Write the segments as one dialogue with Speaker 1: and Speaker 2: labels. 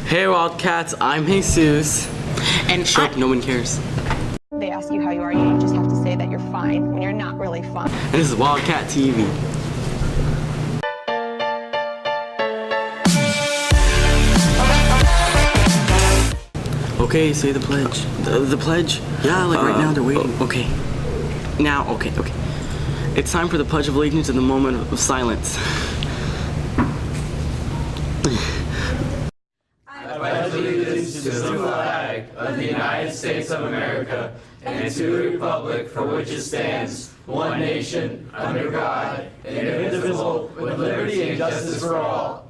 Speaker 1: Hey Wildcats, I'm Jesus.
Speaker 2: And
Speaker 1: shut up, no one cares.
Speaker 3: They ask you how you are, you just have to say that you're fine when you're not really fine.
Speaker 1: And this is WildcatTV. Okay, say the pledge. The pledge? Yeah, like right now they're waiting. Okay. Now, okay. It's time for the Pledge of Allegiance in the moment of silence.
Speaker 4: I pledge allegiance to the flag of the United States of America and to the republic for which it stands, one nation, under God, indivisible, with liberty and justice for all.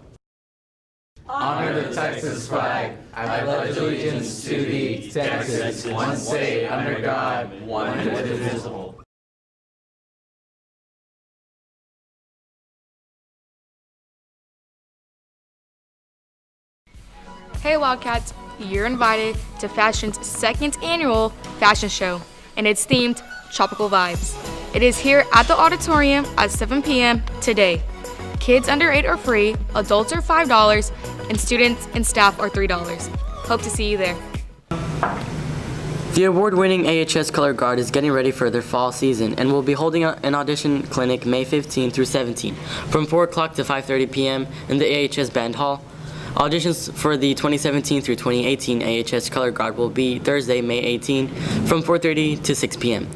Speaker 4: Honor the Texas flag. I pledge allegiance to thee, Texas, one state, under God, one indivisible.
Speaker 5: Hey Wildcats, you're invited to Fashion's second annual fashion show, and it's themed Tropical Vibes. It is here at the auditorium at 7 p.m. today. Kids under 8 are free, adults are $5, and students and staff are $3. Hope to see you there.
Speaker 1: The award-winning AHS Color Guard is getting ready for their fall season and will be holding an audition clinic May 15 through 17 from 4 o'clock to 5:30 p.m. in the AHS Band Hall. Auditions for the 2017 through 2018 AHS Color Guard will be Thursday, May 18 from 4:30 to 6 p.m.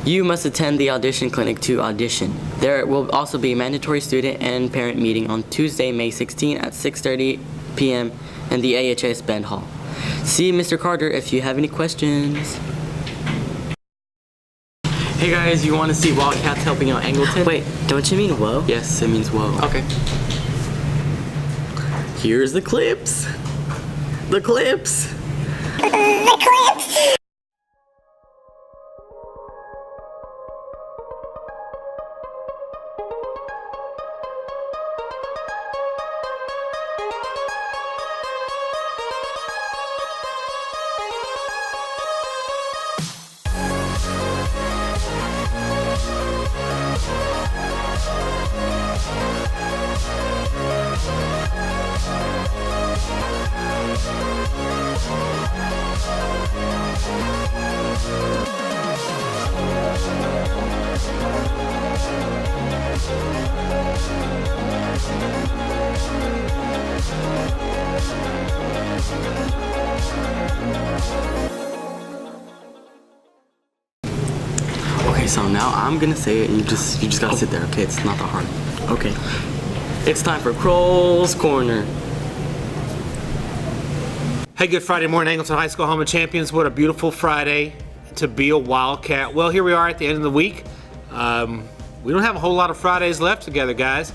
Speaker 1: You must attend the audition clinic to audition. There will also be a mandatory student and parent meeting on Tuesday, May 16 at 6:30 p.m. in the AHS Band Hall. See Mr. Carter if you have any questions. Hey guys, you want to see Wildcats helping out Angleton?
Speaker 6: Wait, don't you mean whoa?
Speaker 1: Yes, it means whoa.
Speaker 6: Okay.
Speaker 1: Here's the clips. The clips. Okay, so now I'm gonna say it and you just gotta sit there, okay? It's not that hard. Okay. It's time for Kroll's Corner.
Speaker 7: Hey, good Friday morning, Angleton High School, home of champions. What a beautiful Friday to be a Wildcat. Well, here we are at the end of the week. We don't have a whole lot of Fridays left together, guys.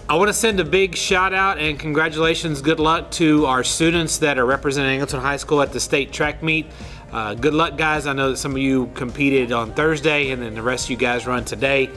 Speaker 7: I want to send a big shout out and congratulations, good luck to our students that are representing Angleton High School at the state track meet. Good luck, guys. I know that some of you competed on Thursday and then the rest of you guys run today.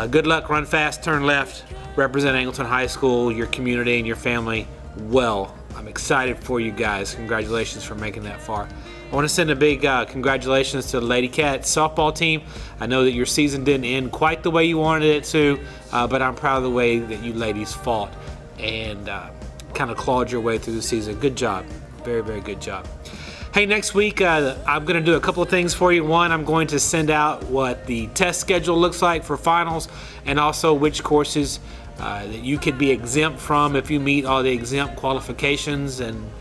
Speaker 7: Good luck, run fast, turn left, represent Angleton High School, your community and your family well. I'm excited for you guys. Congratulations for making that far. I want to send a big congratulations to the Lady Cats softball team. I know that your season didn't end quite the way you wanted it to, but I'm proud of the way that you ladies fought and kind of clawed your way through the season. Good job. Very, very good job. Hey, next week I'm going to do a couple of things for you. One, I'm going to send out what the test schedule looks like for finals and also which courses that you could be exempt from if you meet all the exempt qualifications and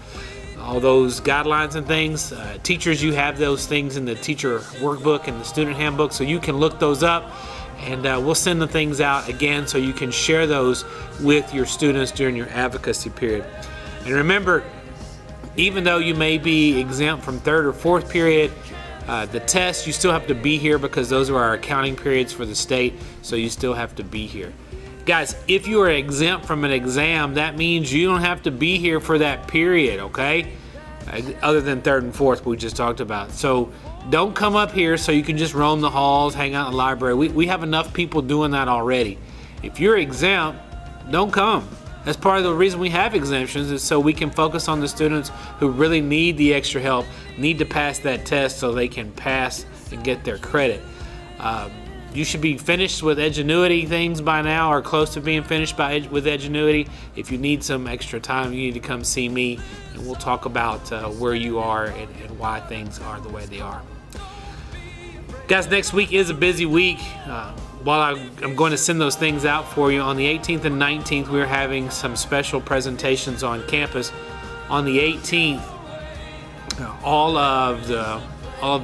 Speaker 7: all those guidelines and things. Teachers, you have those things in the teacher workbook and the student handbook, so you can look those up and we'll send the things out again so you can share those with your students during your advocacy period. And remember, even though you may be exempt from third or fourth period, the test, you still have to be here because those are our accounting periods for the state, so you still have to be here. Guys, if you are exempt from an exam, that means you don't have to be here for that period, okay? Other than third and fourth we just talked about. So don't come up here so you can just roam the halls, hang out in the library. We have enough people doing that already. If you're exempt, don't come. That's part of the reason we have exemptions, is so we can focus on the students who really need the extra help, need to pass that test so they can pass and get their credit. You should be finished with Edgenuity things by now, or close to being finished with Edgenuity. If you need some extra time, you need to come see me, and we'll talk about where you are and why things are the way they are. Guys, next week is a busy week. While I'm going to send those things out for you, on the 18th and 19th, we're having some special presentations on campus. On the 18th, all of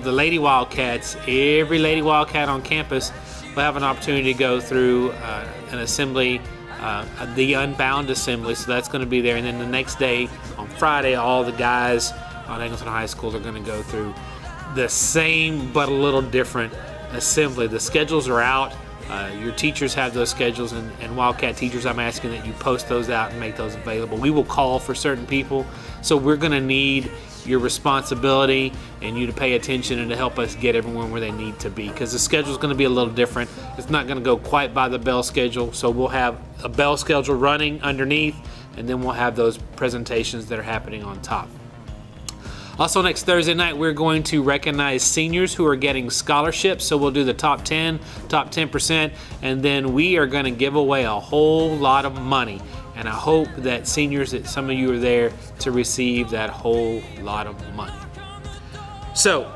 Speaker 7: the Lady Wildcats, every Lady Wildcat on campus will have an opportunity to go through an assembly, the Unbound assembly, so that's going to be there. And then the next day, on Friday, all the guys on Angleton High School are going to go through the same but a little different assembly. The schedules are out. Your teachers have those schedules, and Wildcat teachers, I'm asking that you post those out and make those available. We will call for certain people, so we're going to need your responsibility and you to pay attention and to help us get everyone where they need to be, because the schedule is going to be a little different. It's not going to go quite by the bell schedule, so we'll have a bell schedule running underneath, and then we'll have those presentations that are happening on top. Also, next Thursday night, we're going to recognize seniors who are getting scholarships. So we'll do the top 10, top 10%, and then we are going to give away a whole lot of money. And I hope that seniors, that some of you are there to receive that whole lot of money. So,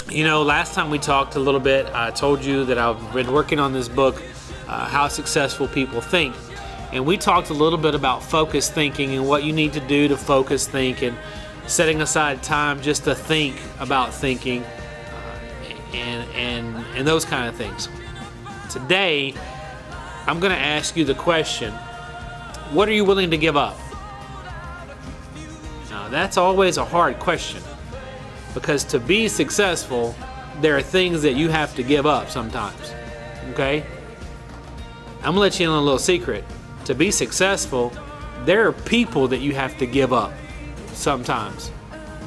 Speaker 7: you know, last time we talked a little bit, I told you that I've been working on this book, How Successful People Think. And we talked a little bit about focused thinking and what you need to do to focus think, and setting aside time just to think about thinking, and those kind of things. Today, I'm going to ask you the question, what are you willing to give up? Now, that's always a hard question, because to be successful, there are things that you have to give up sometimes, okay? I'm going to let you in on a little secret. To be successful, there are people that you have to give up sometimes,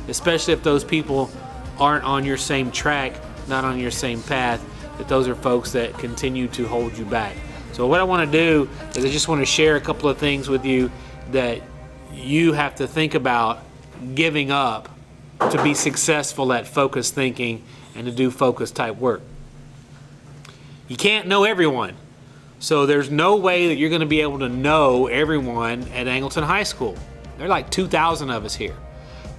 Speaker 7: especially if those people aren't on your same track, not on your same path, that those are folks that continue to hold you back. So what I want to do is I just want to share a couple of things with you that you have to think about giving up to be successful at focused thinking and to do focused type work. You can't know everyone, so there's no way that you're going to be able to know everyone at Angleton High School. There are like 2,000 of us here.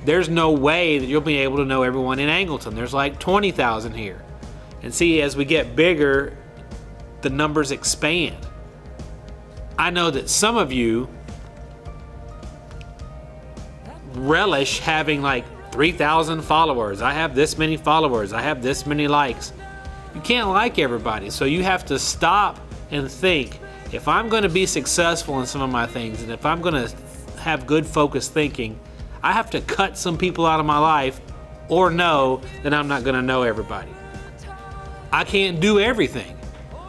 Speaker 7: There's no way that you'll be able to know everyone in Angleton. There's like 20,000 here. And see, as we get bigger, the numbers expand. I know that some of you relish having like 3,000 followers. I have this many followers. I have this many likes. You can't like everybody, so you have to stop and think, if I'm going to be successful in some of my things, and if I'm going to have good focused thinking, I have to cut some people out of my life, or know that I'm not going to know everybody. I can't do everything.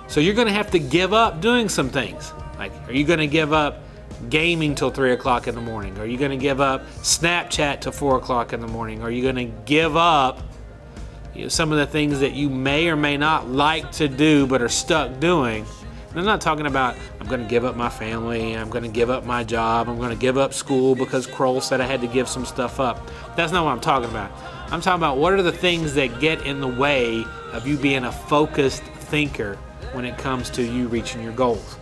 Speaker 7: So you're going to have to give up doing some things. Like, are you going to give up gaming till 3 o'clock in the morning? Are you going to give up Snapchat till 4 o'clock in the morning? Are you going to give up some of the things that you may or may not like to do but are stuck doing? And I'm not talking about, I'm going to give up my family, I'm going to give up my job, I'm going to give up school because Kroll said I had to give some stuff up. That's not what I'm talking about. I'm talking about what are the things that get in the way of you being a focused thinker when it comes to you reaching your goals.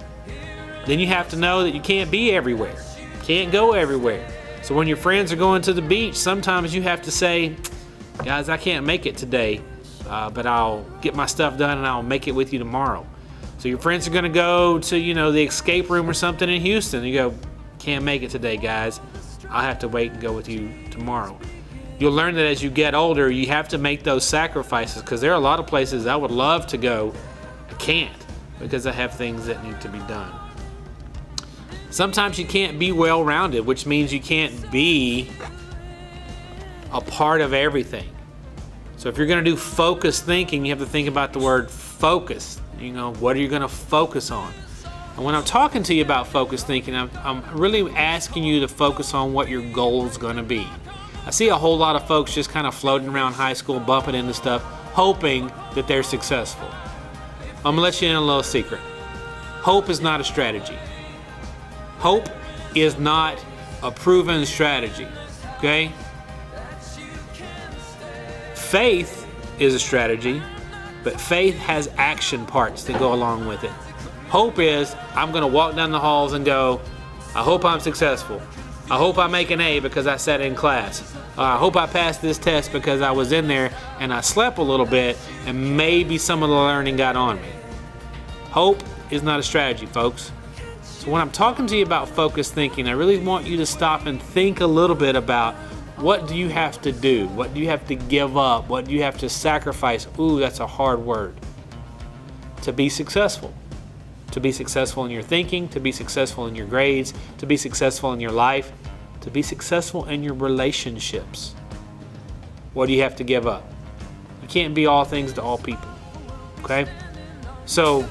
Speaker 7: Then you have to know that you can't be everywhere, can't go everywhere. So when your friends are going to the beach, sometimes you have to say, guys, I can't make it today, but I'll get my stuff done and I'll make it with you tomorrow. So your friends are going to go to, the escape room or something in Houston. You go, can't make it today, guys. I'll have to wait and go with you tomorrow. You'll learn that as you get older, you have to make those sacrifices, because there are a lot of places I would love to go. I can't, because I have things that need to be done. Sometimes you can't be well-rounded, which means you can't be a part of everything. So if you're going to do focused thinking, you have to think about the word focus. What are you going to focus on? And when I'm talking to you about focused thinking, I'm really asking you to focus on what your goal is going to be. I see a whole lot of folks just kind of floating around high school, bumping into stuff, hoping that they're successful. I'm going to let you in a little secret. Hope is not a strategy. Hope is not a proven strategy, okay? Faith is a strategy. but faith has action parts that go along with it. Hope is I'm going to walk down the halls and go, I hope I'm successful. I hope I make an A because I sat in class. I hope I passed this test because I was in there and I slept a little bit and maybe some of the learning got on me. Hope is not a strategy, folks. So when I'm talking to you about focused thinking, I really want you to stop and think a little bit about what do you have to do? What do you have to give up? What do you have to sacrifice? Ooh, that's a hard word. To be successful. To be successful in your thinking, to be successful in your grades, to be successful in your life, to be successful in your relationships. What do you have to give up? You can't be all things to all people, okay? So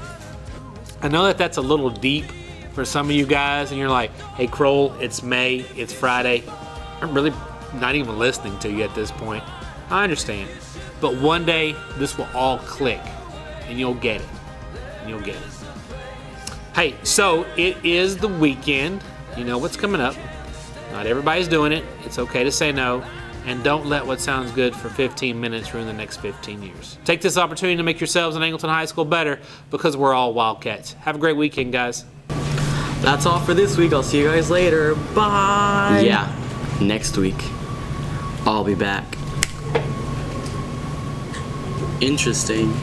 Speaker 7: I know that that's a little deep for some of you guys, and you're like, hey, Kroll, it's May, it's Friday. I'm really not even listening to you at this point. I understand. But one day, this will all click, and you'll get it. And you'll get it. Hey, so it is the weekend. You know what's coming up. Not everybody's doing it. It's okay to say no. And don't let what sounds good for 15 minutes ruin the next 15 years. Take this opportunity to make yourselves in Angleton High School better, because we're all Wildcats. Have a great weekend, guys.
Speaker 1: That's all for this week. I'll see you guys later. Bye. Yeah, next week I'll be back. Interesting.